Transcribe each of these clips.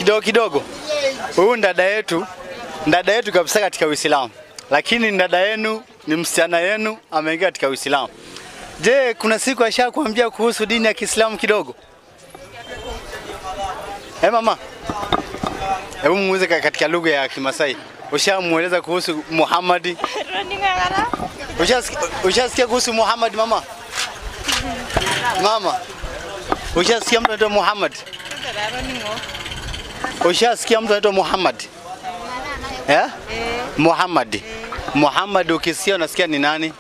kidogo. Huyu dada yetu kabisa katika Uislamu. Lakini dada yenu ni msichana yenu ameingia katika Uislamu. Je, kuna siku ashakwambia kuhusu dini ya Kiislamu kidogo? Mama. Hebu muulize katika lugha ya Kimasai. Ushamueleza kuhusu Muhammad? Ushasikia kuhusu Muhammad mama? Mama. Ushasikia mtu anaitwa Muhammad? Ushasikia mtu anaitwa Muhammad? Muhammad ukisikia unasikia ni nani?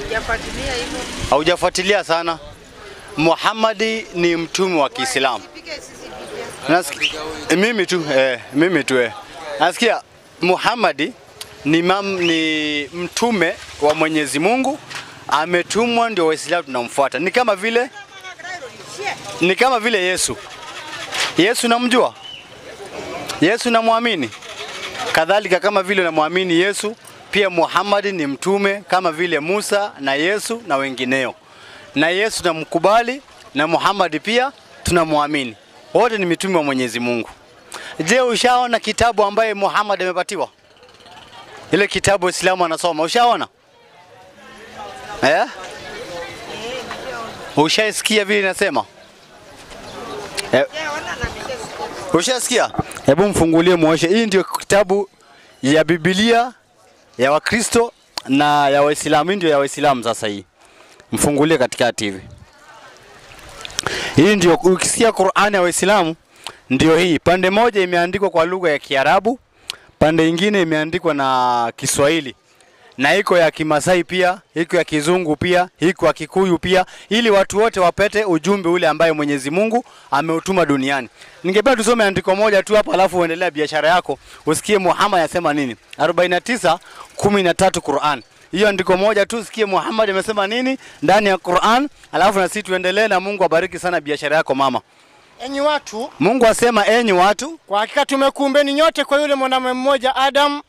Hujafuatilia hivyo? Haujafuatilia sana. Muhammad ni mtume wa Kiislamu. Mimi tu. Nasikia Muhammad ni mtume wa Mwenyezi Mungu, ametumwa ndio Waislamu tunamfuata. Ni kama vile Yesu. Yesu namjua? Yesu namwamini? Kadhalika kama vile namwamini Yesu, pia Muhammad ni mtume kama vile Musa na Yesu na wengineo. Na Yesu tunamkubali na Muhammad pia tunamwamini. Wote ni mitume wa Mwenyezi Mungu. Je, ushaona kitabu ambaye Muhammad amepatiwa? Ile kitabu Uislamu anasoma, ushaona? Ushasikia vile nasema? Ushasikia? Hebu mfungulie muoshe. Hii ndio kitabu ya Biblia ya Wakristo na ya Waislamu, ndio ya Waislamu sasa hii. Mfungulie katikati hivi. Hii ndio ukisikia Qur'ani ya Waislamu ndio hii. Pande moja imeandikwa kwa lugha ya Kiarabu, pande nyingine imeandikwa na Kiswahili. Na iko ya Kimasai pia, iko ya Kizungu pia, iko ya Kikuyu pia, ili watu wote wapate ujumbe ule ambaye Mwenyezi Mungu ameutuma duniani. Ningependa tusome andiko moja tu hapa alafu uendelee biashara yako, usikie Muhammad anasema nini. 49:13 Qur'an. Hiyo andiko moja tu usikie Muhammad amesema nini ndani ya Qur'an, alafu na sisi tuendelee na Mungu abariki sana biashara yako mama. Enyi watu, Mungu asema enyi watu, kwa hakika tumekuumbeni nyote kwa yule mwanamume mmoja Adam.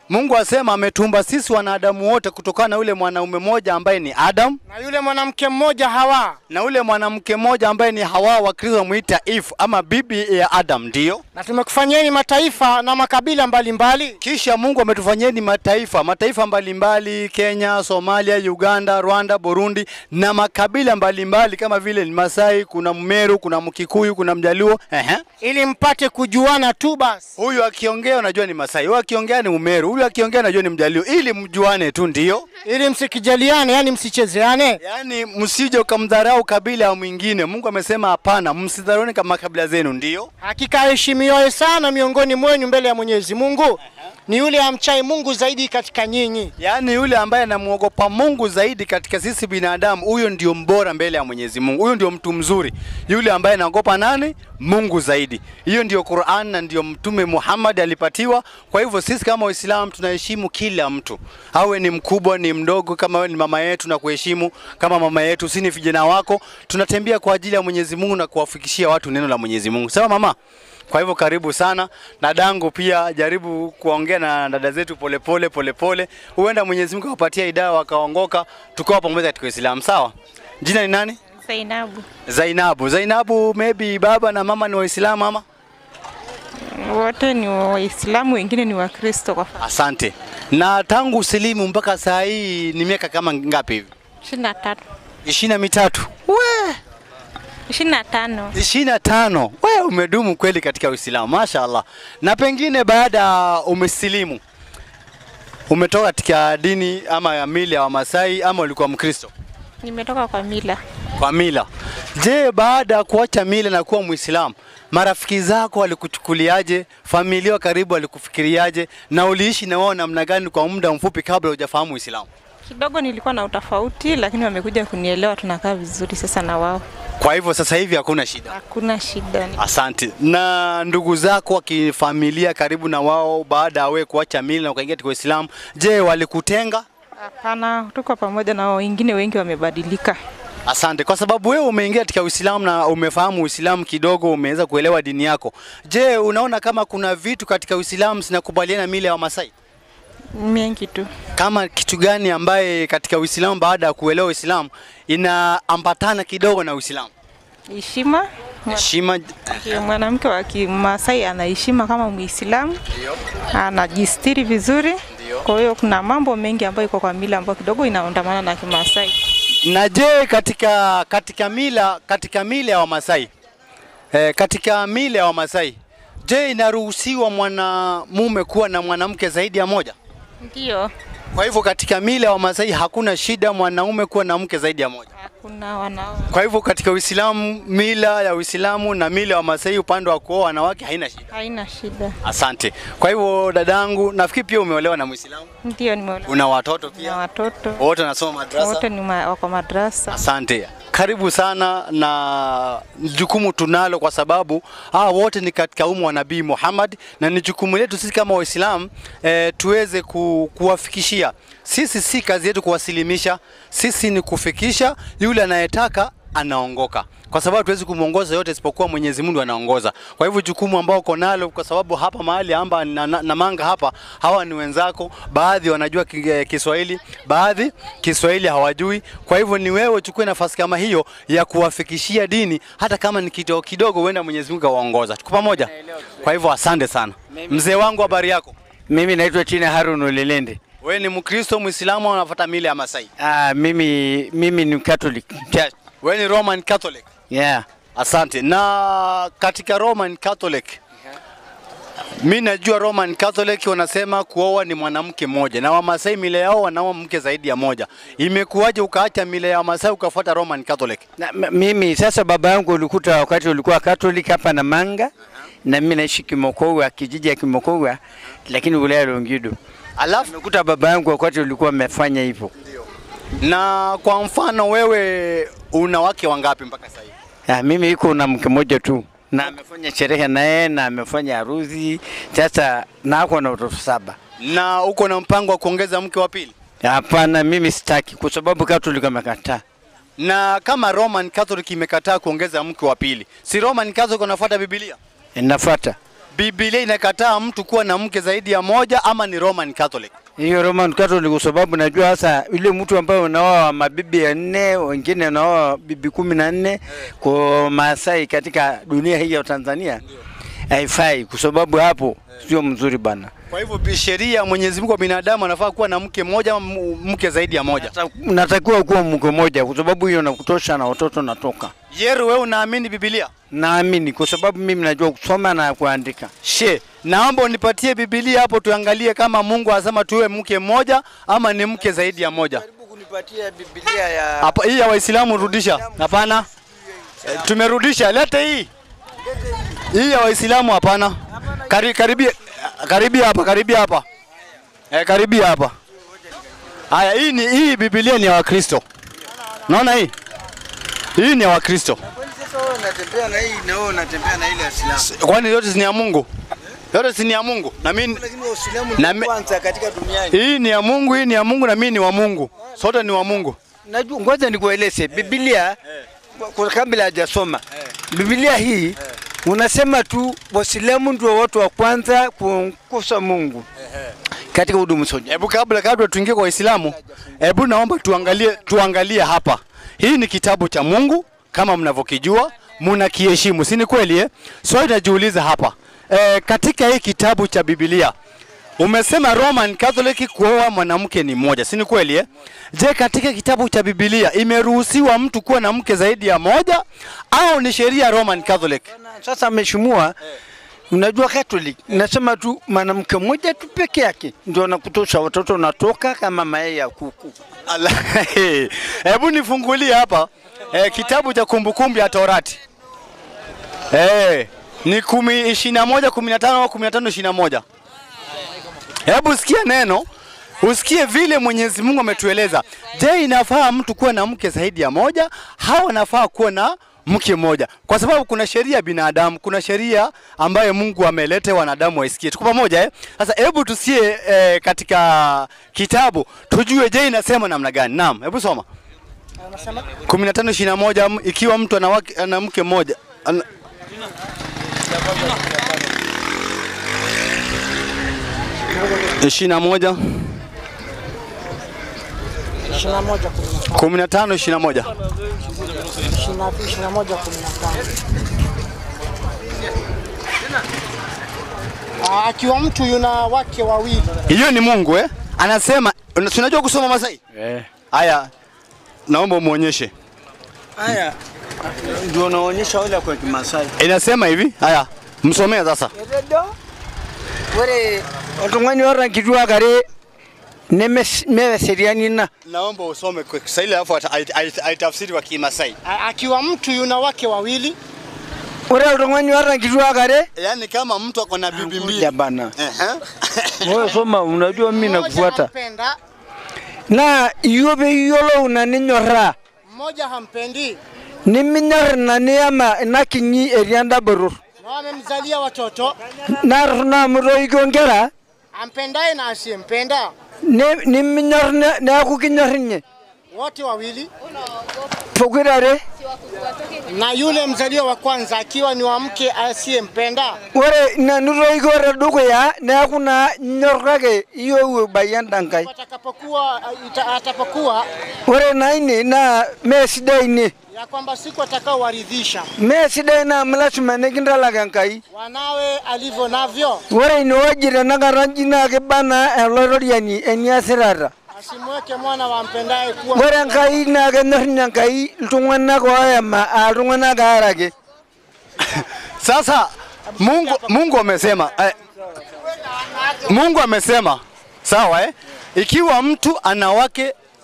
Mungu asema ametumba sisi wanadamu wote kutokana na yule mwanaume mmoja ambaye ni Adam, na yule mwanamke mmoja Hawa. Na yule mwanamke mmoja ambaye ni Hawa, Wakristo muita Eve ama bibi ya Adam, ndio. Na tumekufanyeni mataifa na makabila mbalimbali. Kisha Mungu ametufanyeni mataifa mbalimbali, Kenya, Somalia, Uganda, Rwanda, Burundi na makabila mbalimbali kama vile ni Masai, kuna Mmeru, kuna Mkikuyu, kuna Mjaluo. Ili mpate kujuana tu basi. Huyu akiongea unajua ni Masai, huyu akiongea ni Mmeru, huyu akiongea unajua ni Mjaluo, ili mjuane tu ndio. Ili msikijaliane, yani msichezeane. Yani msije ukamdharau kabila ya mwingine. Mungu amesema hapana, msidharau kama kabila zenu ndio. Hakika heshimiwaye sana miongoni mwenu mbele ya Mwenyezi Mungu ni yule amchaye Mungu zaidi katika nyinyi. Yani yule ambaye anamuogopa Mungu zaidi katika sisi binadamu, huyo ndio mbora mbele ya Mwenyezi Mungu. Huyo ndio mtu mzuri. Yule ambaye anaogopa nani? Mungu zaidi. Hiyo ndio Qur'an na ndio Mtume Muhammad alipatiwa. Kwa hivyo sisi kama Waislamu tunaheshimu kila mtu. Awe ni mkubwa ni mdogo, kama wewe ni mama yetu na kuheshimu kama mama yetu, si ni vijana wako. Tunatembea kwa ajili ya Mwenyezi Mungu na kuwafikishia watu neno la Mwenyezi Mungu. Sawa mama? Kwa hivyo karibu sana. Dadangu pia jaribu kuongea na dada zetu polepole. Huenda Mwenyezi Mungu awapatie hidayah wakaongoka, tukao pamoja katika Uislamu. Sawa? Jina ni nani? Zainabu, maybe baba na mama ni Waislamu mama? Wote ni Waislamu, wengine ni Wakristo kwa fadhili. Asante. Na tangu usilimu mpaka saa hii ni miaka kama ngapi hivi? 23. 23. We! 25. Wewe umedumu kweli katika Uislamu. Mashaallah. Na pengine baada umesilimu umetoka katika dini ama ya mila ya Wamasai ama ulikuwa Mkristo? Nimetoka kwa mila. Kwa mila. Je, baada kuacha mila na kuwa Muislamu, marafiki zako walikuchukuliaje? Familia wa karibu walikufikiriaje? Na uliishi na wao namna gani kwa muda mfupi kabla hujafahamu Uislamu? Kidogo nilikuwa na utofauti, lakini wamekuja kunielewa, tunakaa vizuri sasa na wao. Kwa hivyo sasa hivi hakuna shida? Hakuna shida. Asante. Na ndugu zako wa kifamilia karibu na wao baada ya wewe kuacha mila na ukaingia katika Uislamu, je, walikutenga? Hapana, tuko pamoja na wao, wengine wengi wamebadilika. Asante. Kwa sababu wewe umeingia katika Uislamu na umefahamu Uislamu kidogo, umeweza kuelewa dini yako. Je, unaona kama kuna vitu katika Uislamu zinakubaliana mila ya Wamasai? Mengi tu. Kama kitu gani ambaye katika Uislamu baada ya kuelewa Uislamu inaambatana kidogo na Uislamu? Heshima. Heshima. Mwanamke wa Kimasai anaheshima kama Muislamu, anajistiri vizuri. Kwa hiyo kuna mambo mengi ambayo iko kwa mila ambayo kidogo inaondamana na Kimasai. Na je, katika mila ya Wamasai, katika mila ya Wamasai, je, inaruhusiwa mwanamume kuwa na mwanamke zaidi ya moja? Ndio. Kwa hivyo katika mila ya Wamasai hakuna shida mwanaume kuwa na mke zaidi ya moja? Hakuna wanao. Kwa hivyo katika Uislamu, mila ya Uislamu na mila ya Wamasai upande wa kuoa wanawake haina shida? Haina shida. Asante. Kwa hivyo dadangu, nafikiri pia umeolewa na Muislamu? Ndio, nimeolewa. Una watoto pia? Na watoto. Wote wanasoma madrasa? Wote ni wako madrasa. Asante. Karibu sana, na jukumu tunalo kwa sababu wote ni katika umma wa Nabii Muhammad, na ni jukumu letu sisi kama Waislamu tuweze kuwafikishia. Sisi si kazi yetu kuwasilimisha, sisi ni kufikisha. Yule anayetaka anaongoka, kwa sababu tuwezi kumuongoza yote isipokuwa Mwenyezi Mungu anaongoza. Kwa hivyo jukumu ambao uko nalo, kwa sababu hapa mahali amba na manga hapa, hawa ni wenzako, baadhi wanajua Kiswahili, baadhi Kiswahili hawajui. Kwa hivyo ni wewe uchukue nafasi kama hiyo ya kuwafikishia dini, hata kama ni kidogo kidogo, huenda Mwenyezi Mungu awaongoza. Tuko pamoja? Kwa hivyo asante sana. Mzee wangu, habari yako? Mimi naitwa China Harun Olelende. Wewe ni Mkristo, Muislamu, au unafuata mila ya Masai? Mimi ni Catholic Church. Wewe ni Roman Catholic? Yeah. Asante. Na katika Roman Catholic, mimi najua Roman Catholic wanasema kuoa ni mwanamke mmoja, na Wamasai mila yao wanaoa mke zaidi ya moja. Imekuwaje ukaacha mila ya Wamasai ukafuata Roman Catholic? Mimi sasa, baba yangu ulikuta wakati ulikuwa Catholic hapa na Manga, na mimi naishi Kimokowa, kijiji ya Kimokowa, lakini wilaya ya Longido. Alafu nikuta baba yangu wakati ulikuwa amefanya hivyo. Na kwa mfano wewe una wake wangapi mpaka sasa hivi? Mimi iko na mke mmoja tu, na amefanya sherehe naye na amefanya harusi. Sasa na ako na watoto 7. Na uko na mpango wa kuongeza mke wa pili? Hapana, mimi sitaki, kwa sababu Catholic amekataa. Na kama Roman Catholic imekataa kuongeza mke wa pili, si Roman Catholic unafuata Biblia? Inafuata. Biblia inakataa mtu kuwa na mke zaidi ya moja, ama ni Roman Catholic? Hiyo Roman Catholic, kwa sababu najua sasa ile mtu ambaye unaoa mabibi 4, wengine unaoa bibi 14 kwa Maasai katika dunia hii ya Tanzania haifai, kwa sababu hapo sio mzuri bana. Kwa hivyo sheria Mwenyezi Mungu wa binadamu anafaa kuwa na mke mmoja ama mke zaidi ya moja? Natakiwa kuwa mke mmoja, kwa sababu hiyo nakutosha na watoto natoka. Yeru, wewe unaamini Biblia? Naamini, kwa sababu mimi najua kusoma na kuandika. Naomba unipatie Biblia hapo tuangalie kama Mungu anasema tuwe mke mmoja ama ni mke zaidi ya moja. Karibu kunipatia Biblia ya hapa, hii ya Waislamu rudisha. Hapana. Tumerudisha, lete hii. Hii ya Waislamu hapana. Karibia hapa. Karibia hapa. Haya, hii Biblia ni ya Wakristo. Naona hii? Hii ni ya Wakristo. Unatembea na hii na wewe unatembea na ile ya Uislamu. Kwani yote si ya Mungu? Yote si ya Mungu. Na mimi Uislamu kwanza katika duniani. Hii ni ya Mungu, hii ni ya Mungu, na mimi ni wa Mungu. Sote ni wa Mungu. Najua, ngoja nikueleze. Biblia kwa kabla hajasoma. Biblia hii unasema tu Waislamu ndio watu wa kwanza kumkosa Mungu katika huduma zote. Hebu kabla tuingie kwa Waislamu, hebu naomba tuangalie hapa. Hii ni kitabu cha Mungu kama mnavyokijua, mnakiheshimu, si ni kweli? Swali najiuliza hapa. Katika hii kitabu cha Biblia umesema Roman Catholic kuoa mwanamke ni mmoja, si ni kweli? Je, katika kitabu cha Biblia imeruhusiwa mtu kuwa na mke zaidi ya moja au ni sheria Roman Catholic? Sasa ameshimua. Unajua Catholic nasema tu mwanamke mmoja tu peke yake ndio anakutosha, watoto natoka kama mayai ya kuku. Hebu nifungulie hapa kitabu cha Kumbukumbu ya Torati. Ni 10:21, 15 au 15:21. Hebu sikia neno, usikie vile Mwenyezi Mungu ametueleza. Je, inafaa mtu kuwa na mke zaidi ya moja au anafaa kuwa na mke mmoja? Kwa sababu kuna sheria binadamu, kuna sheria ambayo Mungu ameleta wanadamu waisikie. Tuko pamoja? Sasa hebu tusikie katika kitabu tujue, je, inasema namna gani? Naam, hebu soma. Anasema 15:21, ikiwa mtu ana mke mmoja 21 15:21 Akiwa mtu yuna wake wawili. Hiyo ni Mungu Anasema, unajua kusoma Masai? Haya, naomba muonyeshe. Haya. Ndio naonyesha wale kwa Kimasai. Inasema hivi, haya, msomea sasa. Wale otongani ora kidua gare neme seriani na. Naomba usome kwa Kiswahili alafu aitafsiri kwa Kimasai. Akiwa mtu yuna wake wawili. Wale otongani ora kidua gare, yani kama mtu ako na bibi mbili. Jabana. Wewe soma, unajua mimi nakufuata. Na yobe yolo unaninyorra. Mmoja hampendi. Niminyor na niama nakinyi erianda borur. Na amemzalia watoto. Na muro ikongera. Ampendaye na asiyempenda. Niminyor na kukinyorinye. Wote wawili. Pogirare. Na yule mzaliwa wa kwanza akiwa ni wa mke asiyempenda. Wore na nuro igora duko ya na kuna nyorrage iyo bayandangai. Atapokuwa Wore naini na mesidaini. Ya kwamba siku atakao waridhisha. Mesidaina mlashima negindala gangai. Wanawe alivyo navyo. Wore ni wajira nagaranjina kebana elororiani eniasirara. Asimweke mwana wa mpendaye kuwa. Wore ngai na ganyornya ngai tungwana kwa ma tungwana garage. Sasa Mungu amesema Mungu amesema sawa ikiwa mtu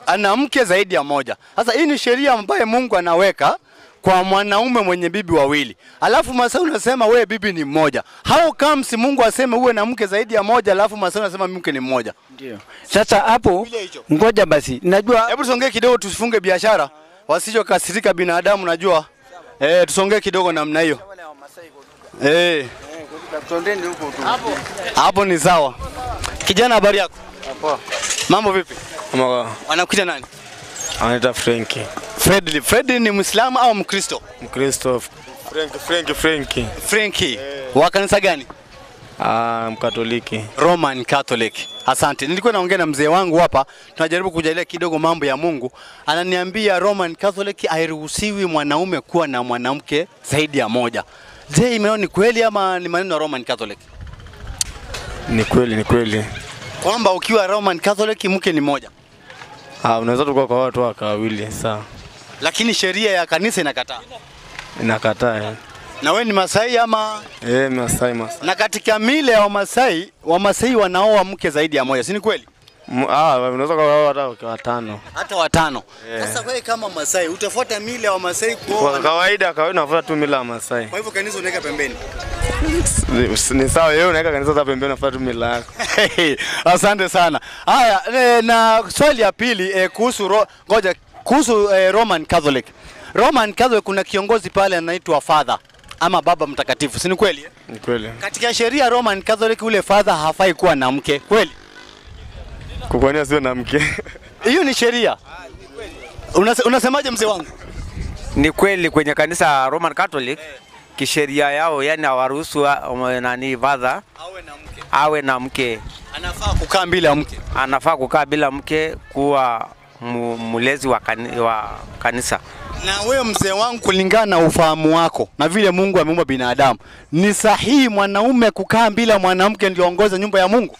ana mke zaidi ya moja. Sasa hii ni sheria ambayo Mungu anaweka kwa mwanaume mwenye bibi wawili. Alafu Masai unasema wewe bibi ni mmoja. How comes Mungu aseme uwe na mke zaidi ya moja alafu Masai unasema mke ni mmoja? Ndio. Sasa hapo ngoja basi. Najua hebu tusongee kidogo tusifunge biashara. Wasije kasirika binadamu najua. Tusongee kidogo namna hiyo. Hapo ni sawa. Kijana habari yako? Poa. Mambo vipi? Wanakuita nani? Anaitwa Frankie. Fred ni Muislamu au Mkristo? Mkristo. Frankie. Wa kanisa gani? Mkatoliki. Roman Catholic. Asante. Nilikuwa naongea na mzee wangu hapa, tunajaribu kujalia kidogo mambo ya Mungu. Ananiambia Roman Catholic hairuhusiwi mwanaume kuwa na mwanamke zaidi ya moja. Je, imeo ni kweli ama ni maneno ya Roman Catholic? Ni kweli. Kwamba ukiwa Roman Catholic mke ni moja. Unaweza tukua kwa watu wawili sawa. Lakini sheria ya kanisa inakataa. Inakataa. Na wewe ni Masai ama? Masai. Na katika mila ya Wamasai wanaoa mke zaidi ya moja, si ni kweli? Unaweza kwa hata watano. Hata watano. Sasa wewe kama Masai utafuata mila ya Wamasai kuoa? Kwa kawaida unafuata tu mila ya Masai. Kwa hivyo kanisa unaweka pembeni. Ni sawa, wewe unaweka kanisa za pembeni unafuata tu mila yako. Asante sana. Haya, na swali ya pili kuhusu Roman Catholic. Roman Catholic kuna kiongozi pale anaitwa Father ama Baba Mtakatifu, si ni kweli? Ni kweli. Katika sheria Roman Catholic ule Father hafai kuwa na mke, kweli? Kukwania sio na mke. Hiyo ni sheria. Unasemaje mzee wangu? Ni kweli kwenye kanisa Roman Catholic kisheria yao yani hawaruhusu Father awe na mke. Anafaa kukaa bila mke. Anafaa kukaa bila mke kuwa mulezi wa kanisa. Na wewe mzee wangu, kulingana na ufahamu wako na vile Mungu ameumba binadamu, ni sahihi mwanaume kukaa bila mwanamke ndio aongoze nyumba ya Mungu?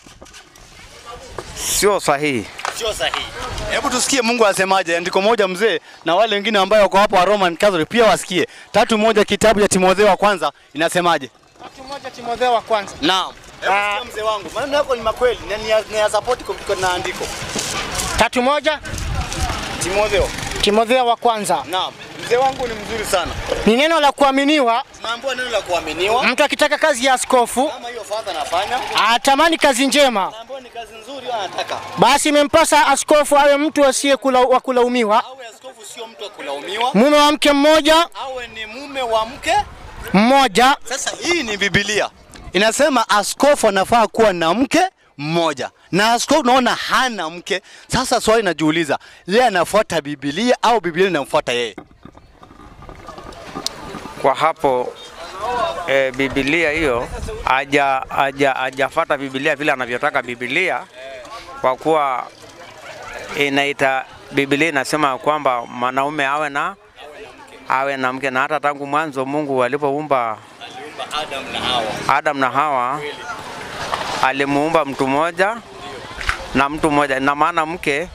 Sio sahihi. Sio sahihi. Hebu tusikie Mungu asemaje. Andiko moja mzee na wale wengine ambao wako hapo wa Roman Catholic pia wasikie. 3:1 kitabu cha Timotheo wa kwanza inasemaje? 3:1 Timotheo wa kwanza. Naam. Hebu sikia mzee wangu. Maneno yako ni makweli na ni ya support kwa andiko. 3:1 Timotheo wa kwanza. Naam. Mzee wangu ni mzuri sana. Ni neno la kuaminiwa. Tunaambiwa neno la kuaminiwa. Mtu akitaka kazi ya askofu kama hiyo Father anafanya, atamani kazi njema. Tunaambiwa ni kazi nzuri anataka. Basi imempasa askofu awe mtu wa kulaumiwa. Awe askofu sio mtu wa kulaumiwa. Mume wa mke mmoja. Awe ni mume wa mke mmoja. Sasa hii ni Biblia. Inasema askofu anafaa kuwa na mke mmoja. Na askofu naona hana mke. Sasa swali najiuliza, yeye anafuata Biblia au Biblia inamfuata yeye? Kwa hapo Biblia hiyo hajafuata Biblia vile anavyotaka Biblia, kwa kuwa Biblia inasema kwamba mwanaume awe na mke, na hata tangu mwanzo Mungu alipoumba Adam na Hawa alimuumba mtu mmoja na mtu mmoja, na maana mke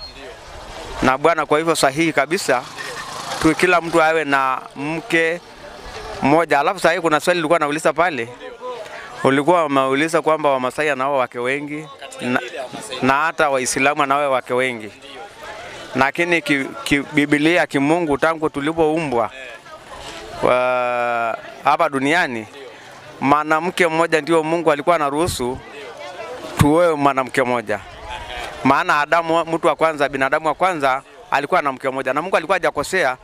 na bwana. Kwa hivyo sahihi kabisa tu kila mtu awe na mke mmoja. Alafu sasa kuna swali nilikuwa nauliza pale, ulikuwa umeuliza kwamba Wamasai anao wake wengi na hata Waislamu anao wake wengi, lakini Biblia kimungu tangu tulipoumbwa hapa duniani mwanamke mmoja ndio Mungu alikuwa anaruhusu tuwe mwanamke mmoja. Maana Adamu, mtu wa kwanza, binadamu wa kwanza alikuwa na mke mmoja, na Mungu alikuwa hajakosea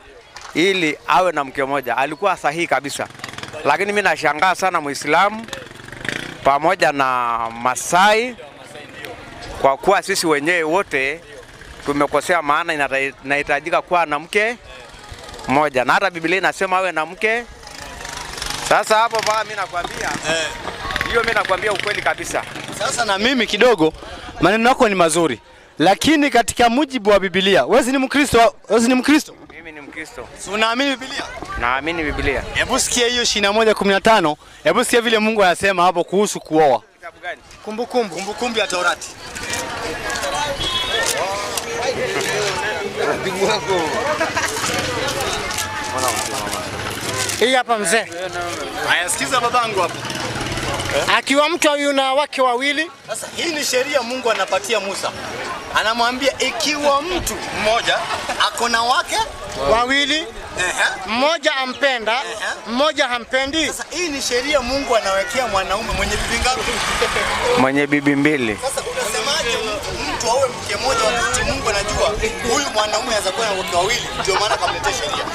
ili awe na mke mmoja, alikuwa sahihi kabisa. Lakini mimi nashangaa sana Muislamu pamoja na Masai, kwa kuwa sisi wenyewe wote tumekosea, maana inahitajika kuwa na mke mmoja, na hata Biblia inasema awe na mke. Sasa hapo baba mimi nakwambia hiyo mimi nakwambia ukweli kabisa. Sasa na mimi kidogo maneno yako ni mazuri, lakini katika mujibu wa Biblia, wewe ni Mkristo? Wewe ni Mkristo? Mimi ni Mkristo. Si unaamini Biblia? Naamini Biblia. Hebu sikia hiyo 21:15. Hebu sikia vile Mungu anasema hapo kuhusu kuoa. Kitabu gani? Kumbukumbu ya Torati. Hii hapa mzee. Haya, sikiza babangu hapo. Akiwa mtu yuna wake wawili. Sasa hii ni sheria Mungu anapatia Musa. Anamwambia ikiwa mtu mmoja ako na wake wawili, mmoja ampenda, mmoja hampendi. Sasa hii ni sheria Mungu anawekea mwanaume mwenye bibi ngapi? Mwenye bibi mbili. Sasa unasemaje mtu awe mke mmoja wakati Mungu anajua huyu mwanaume anaweza kuwa na wake wawili? Ndio maana kamletea sheria.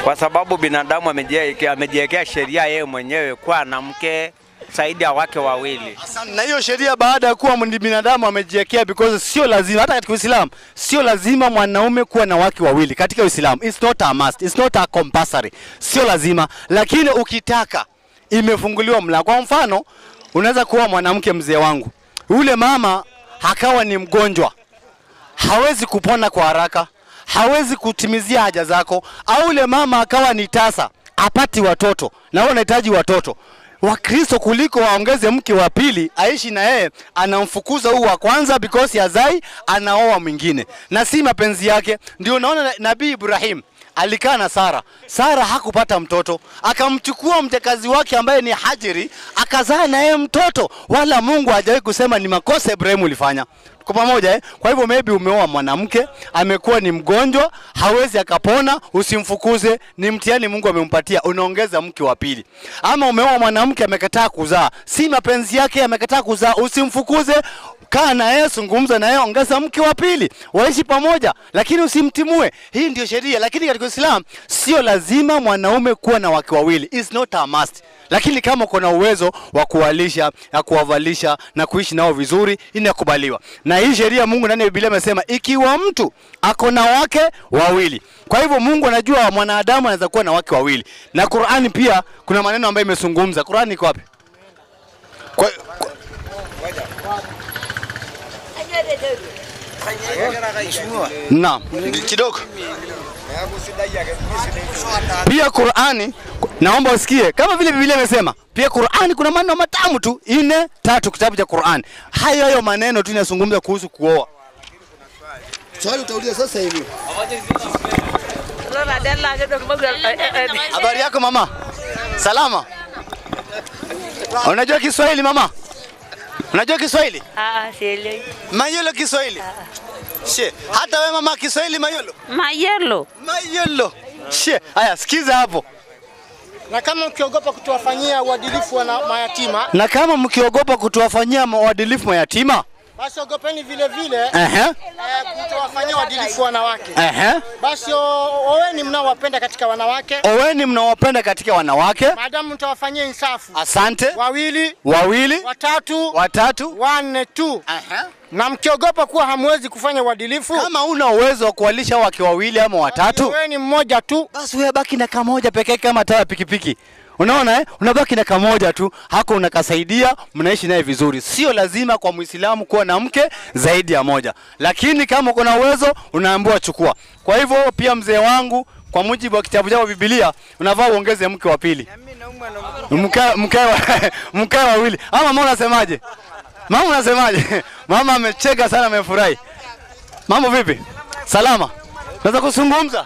Kwa sababu binadamu amejiwekea sheria yeye mwenyewe kwa na mke zaidi ya wake wawili. Asante. Na hiyo sheria baada ya kuwa binadamu amejiwekea, because sio lazima, hata katika Uislamu sio lazima mwanaume kuwa na wake wawili. Katika Uislamu it's not a must, it's not a compulsory, sio lazima, lakini ukitaka imefunguliwa mlango. Kwa mfano unaweza kuwa mwanamke mzee wangu, yule mama akawa ni mgonjwa, hawezi kupona kwa haraka, hawezi kutimizia haja zako, au yule mama akawa ni tasa, apati watoto na wewe unahitaji watoto. Wakristo kuliko waongeze mke wa pili aishi na yeye, anamfukuza huu wa kwanza because ya zai, anaoa mwingine na si mapenzi yake. Ndio unaona Nabii Ibrahim alikaa na Sara. Sara hakupata mtoto, akamchukua mjakazi wake ambaye ni Hajiri, akazaa na yeye mtoto. Wala Mungu hajawahi kusema ni makosa Ibrahim ulifanya. Kwa pamoja Kwa hivyo maybe umeoa mwanamke amekuwa ni mgonjwa, hawezi akapona, usimfukuze, ni mtihani Mungu amempatia, unaongeza mke wa pili. Ama umeoa mwanamke amekataa kuzaa, si mapenzi yake, amekataa kuzaa, usimfukuze, kaa na yeye, zungumza na yeye, ongeza mke wa pili, waishi pamoja, lakini usimtimue. Hii ndio sheria. Lakini katika Uislamu sio lazima mwanaume kuwa na wake wawili, it's not a must. Lakini kama uko na uwezo wa kuwalisha, ya kuwavalisha na kuishi nao vizuri, inakubaliwa. Na hii sheria Mungu ndani ya Biblia amesema ikiwa mtu ako na wake wawili. Kwa hivyo Mungu anajua mwanadamu anaweza kuwa na wake wawili. Na Qur'ani pia kuna maneno ambayo imezungumza. Qur'ani iko wapi? Naam, kidogo. Pia Qur'ani naomba usikie kama vile Biblia imesema. Pia Qur'ani kuna maneno matamu tu 4:3 kitabu cha Qur'ani. Hayo maneno tu yanazungumza kuhusu kuoa. Swali utauliza sasa hivi. Habari yako mama? Salama. Unajua Kiswahili mama? Unajua Kiswahili? Sielewi. Mayolo Kiswahili? She, hata wewe mama Kiswahili mayolo? Mayolo. She, haya sikiza hapo. Na kama mkiogopa kutuwafanyia uadilifu mayatima. Na kama mkiogopa kutuwafanyia uadilifu mayatima, basi ogopeni vile vile kutowafanyia uadilifu wanawake. Basi oweni mnaowapenda katika wanawake. Oweni mnaowapenda katika wanawake. Maadamu mtawafanyia insafu. Asante. Wawili. Watatu. 1 tu. Na mkiogopa kuwa hamwezi kufanya uadilifu, kama una uwezo wa kuwalisha wake wawili ama watatu, wewe ni mmoja tu, basi wewe baki na kamoja pekee kama taa pikipiki. Unaona unabaki na kamoja tu, hako unakasaidia, mnaishi naye vizuri. Sio lazima kwa Muislamu kuwa na mke zaidi ya moja, lakini kama uko na uwezo unaambiwa chukua. Kwa hivyo pia mzee wangu, kwa mujibu wa kitabu cha Biblia, unavaa uongeze mke wa pili. Mke wawili. Ama mama unasemaje? Mama unasemaje? Mama amecheka sana, amefurahi. Mambo vipi? Salama. Naweza kuzungumza?